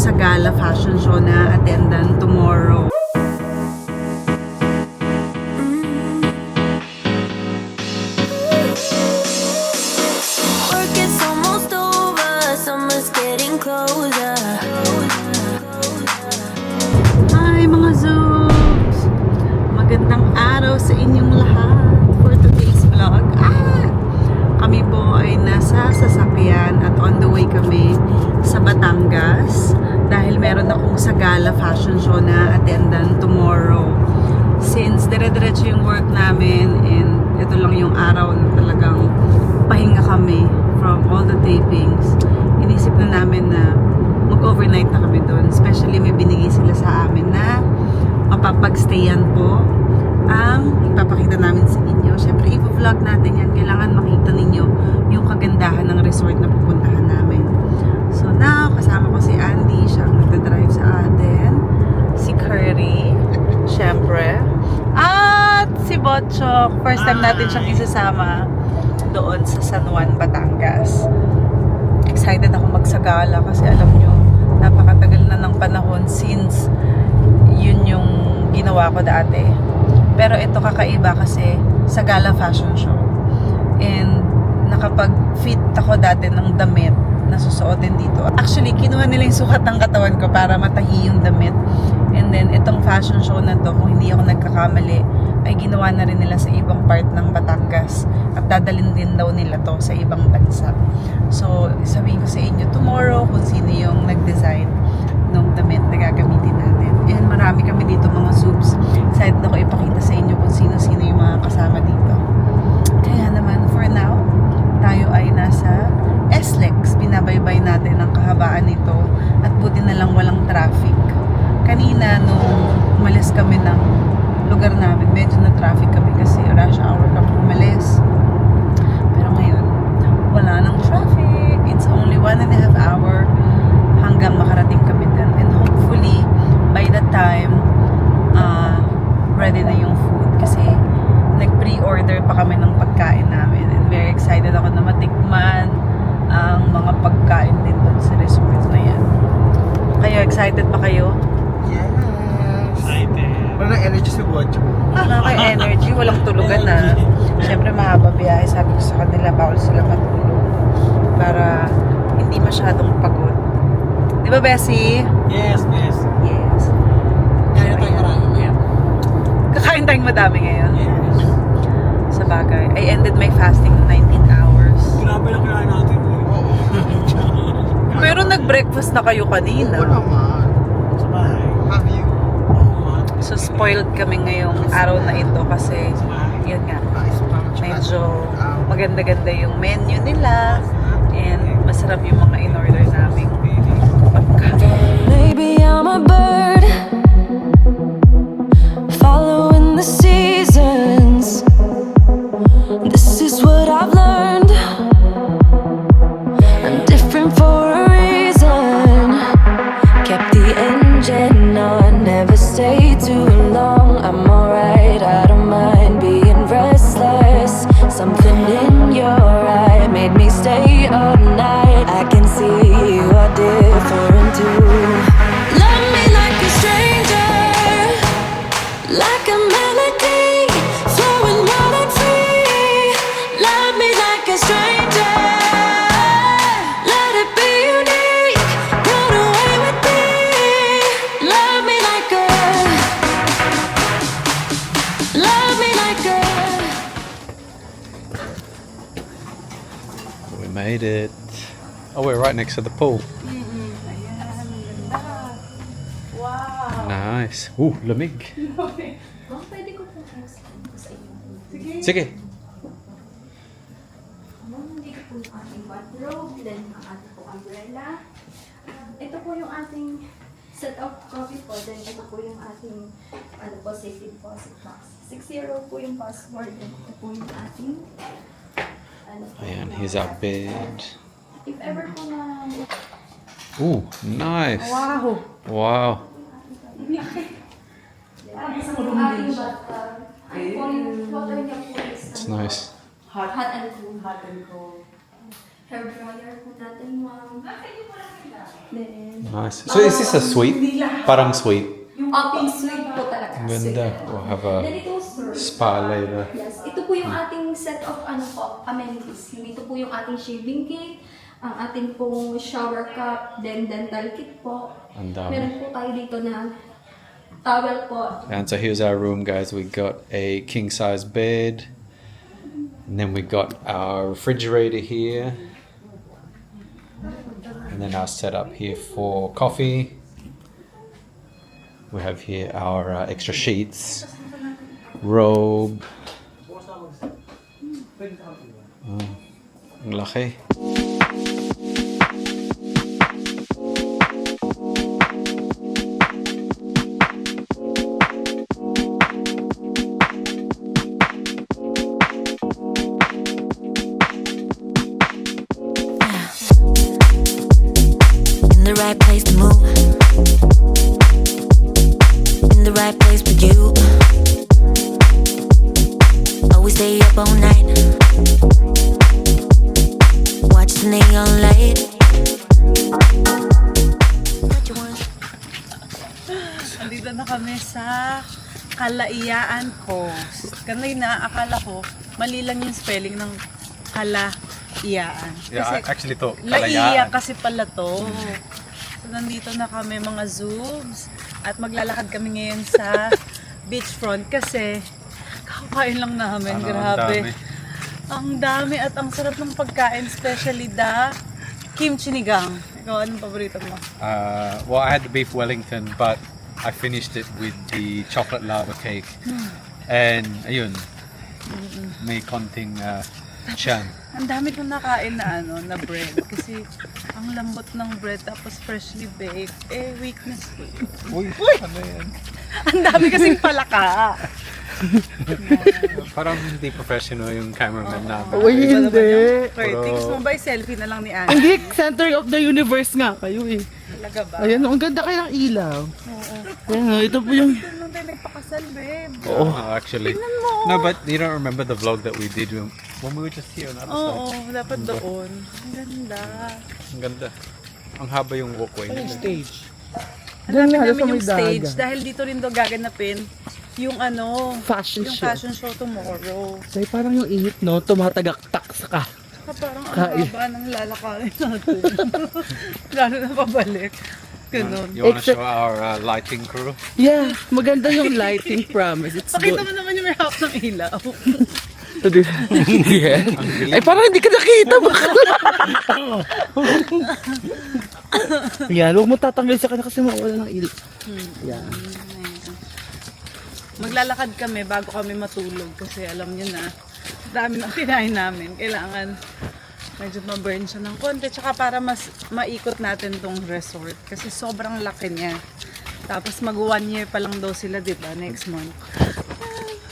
sa gala fashion show na attendan tomorrow. Hi mga Zoobs! Magandang araw sa inyong lahat for today's vlog. Kami po ay nasa sasakyan at on the way kami sa Batangas dahil meron akong Sagala fashion show na attendan tomorrow. Since dire-diretso yung work namin and ito lang yung araw na talagang pahinga kami from all the tapings, inisip na namin na mag-overnight na kami doon. Especially may binigay sila sa amin na mapapagstayan po ang ipapakita namin sa inyo. Siyempre, i-vlog natin yan. Kailangan makita ninyo yung kagandahan ng resort na pupuntahan namin. So now, kasama ko si Andy. Siya ang nagdadrive sa atin. Si Curry, siyempre. At si Botchok. First time natin siyang isasama doon sa San Juan, Batangas. Excited ako magsagala kasi alam nyo, napakatagal na ng panahon since yun yung ginawa ko dati. Pero ito kakaiba kasi Sagala fashion show. And nakapag-fit ako dati ng damit na susuotin dito. Actually, kinuha nila yung sukat ng katawan ko para matahi yung damit. And then, itong fashion show na to, kung hindi ako nagkakamali, ay ginawa na rin nila sa ibang part ng Batangas. At dadalhin din daw nila to sa ibang bansa. So, sabihin ko sa inyo tomorrow kung sino yung nag-design ng damit na gagamitin natin. And marami kami dito mga subs. Excited ako ipakita sa inyo kung sino-sino yung mga kasama dito. Kaya naman, for now, tayo ay nasa SLEX. Binabaybay natin ang kahabaan nito. At buti na lang walang traffic. Kanina, nung umalis kami ng lugar namin, medyo na traffic kami kasi rush hour kami umalis. Pero ngayon, wala nang traffic. It's only 1.5 hour hanggang makarating kami din. And hopefully, by the time ready na yung food kasi nag-pre-order pa kami ng pagkain namin. And very excited ako na matikman ang mga pagkain din doon sa resort na yan. Kayo, excited pa kayo? Yes! Excited. Wala energy si Watch. Wala kayo energy, walang tulugan na. Siyempre mahaba biyahe, sabi ko sa kanila, bawal sila matulog para hindi masyadong pagod. Di ba, Bessie? Yes, yes. Yes. Kaya tayo marami ngayon. Kakain tayong madami ngayon. Yes. Sa bagay. I ended my fasting 19 hours. Grabe na kinain natin. Pero nag-breakfast na kayo kanina. Oo naman. Sa bahay. Have you? So spoiled kami ngayong araw na ito kasi yun nga, medyo maganda-ganda yung menu nila and masarap yung mga in-order namin pagkain. Maybe I'm a bird following the seasons. This is what I've learned. I'm different for a reason. Kept the engine on, never stay too long. I'm alright, I don't mind being restless. Something in your eye made me stay up night. I can see you are different too. Love me like a stranger, like a melody flowing wild and free. Love me like a stranger, let it be unique. Run away with me. Love me like a, love me like a. We made it. Oh, we're right next to the pool. Wow! Nice. Ooh, lamig. Ma'am, pwede ko po sa inyo. Sige. Ma'am, dito po yung ating bathrobe, then ang ating po umbrella. Ito po yung ating set of coffee po, then ito po yung ating safety deposit box. 60 po yung password, then ito po yung ating Ayan, here's our bed. if ever po na Ooh, nice. Wow! Wow. ating bathtub, ang water niya po is It's nice. hot and cool. Hot and cold. hair dryer po natin, ma'am. Then, Nice. So is this a suite? Parang suite. pink suite po talaga. Ang ganda. We'll have a Then ito, sir. spa later. Yes, ito po yung ating set of amenities. Ito po yung ating shaving kit, ang ating pong shower cup, then dental kit po. Ang dami. Meron po tayo dito na towel po. And so here's our room, guys. We got a king size bed, and then we got our refrigerator here, and then our setup here for coffee. We have here our extra sheets, robe. Ang laki. In the right place to move. In the right place for you. Always stay up all night. Watch the neon light. What you want? Andito na kami sa Kalayaan Coast. Kanina, akala ko, mali lang yung spelling ng Kalayaan. actually thought Laiya kasi pala to. So, nandito na kami mga zoobs. At maglalakad kami ngayon sa beachfront kasi kakain lang namin. Grabe. Ang dami at ang sarap ng pagkain, especially the kimchi nigang. Ikaw, anong paborito mo? Well, I had the beef Wellington, but I finished it with the chocolate lava cake. And ayun, may konting chan. Ang dami kong nakain na na bread kasi ang lambot ng bread tapos freshly baked. Weakness ko. Uy, ano yan? Ang dami kasing palaka. Parang hindi professional yung cameraman namin. Uy, hindi. Tingis mo ba yung selfie na lang ni Anne? Hindi, center of the universe nga kayo eh. Talaga ba? Ayan, ang ganda kayang ilaw. Oo. Ayan, ito po yung... Nung tayo nagpakasal, babe. Oh, actually. Tingnan mo. No, but you don't remember the vlog that we did when we were just here on the other Oo, side. dapat doon. Ang ganda. Ang ganda. Ang haba yung walkway nila. stage. Hanapin halos namin sa yung may stage dagat. dahil dito rin daw gaganapin yung Fashion yung show. fashion show tomorrow. So, parang yung init, no? Tumatagaktak sa ka. Saka parang ang haba ng lalakarin natin. Lalo na pabalik. Ganun. You want to Except- show our lighting crew? Yeah, maganda yung lighting, promise. It's Pakita good. mo naman yung may hawak ng ilaw. Yeah. Ay, parang hindi ka nakita. Yan, huwag mo tatanggal sa kanya kasi mawala ng ilaw. Yan. Maglalakad kami bago kami matulog kasi alam niyo na, dami ng kinain namin. Kailangan medyo ma-burn siya ng konti tsaka para mas maikot natin tong resort kasi sobrang laki niya. Tapos mag 1 year pa lang daw sila, di ba? Next month.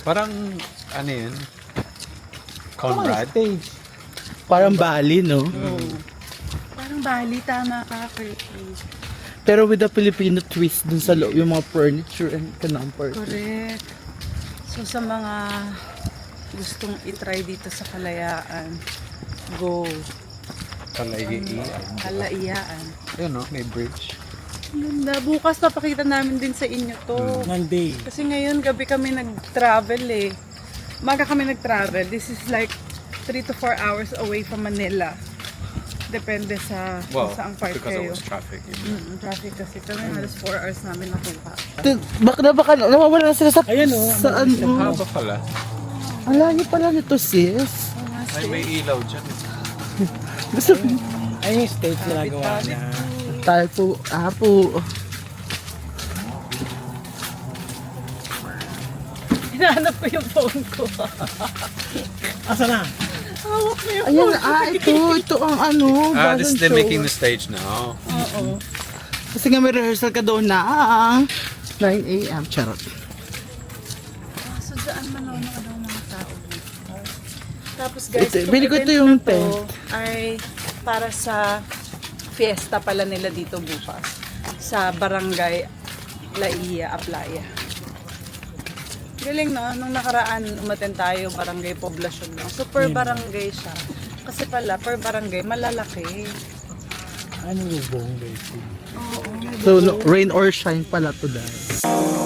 Parang, ano yun? Conrad? Parang Bali, no? Parang Bali, tama ka, Curtis. Pero with a Filipino twist dun sa loob, yung mga furniture and comfort. Correct. So sa mga gustong itry dito sa Kalayaan, go. Kalayaan. Yun, no? May bridge. Ang ganda. Bukas papakita namin din sa inyo to. Monday. Kasi ngayon gabi kami nag-travel eh. Maga kami nag-travel. This is like 3 to 4 hours away from Manila. Depende sa Well, kung saang part because kayo. it was traffic. Traffic kasi kami halos 4 hours namin nakuha. Baka nawawala na sila sa... Ayan, oh. Saan? Ang haba pala. Ang layo pala nito, sis. Ay, may ilaw dyan. Gusto Ay, yung stage na nagawa na. tayo po. Po. Hinahanap ko yung phone ko. Asa na? Hawak mo yung Ayan, ito ang ano. This fashion they're show. making the stage now. Oo. Kasi nga may rehearsal ka doon na 9 a.m. Charot. So daan manonood ang mga tao dito. Tapos guys, Ito, itong bili ko ito event yung na to tent. ay para sa fiesta pala nila dito bukas. Sa Barangay Laiya, Aplaya. Galing no, nung nakaraan umaten tayo barangay poblasyon lang. Super barangay siya. Kasi pala, per barangay, malalaki. Ano lubong, baby? So, rain or shine pala to dahil.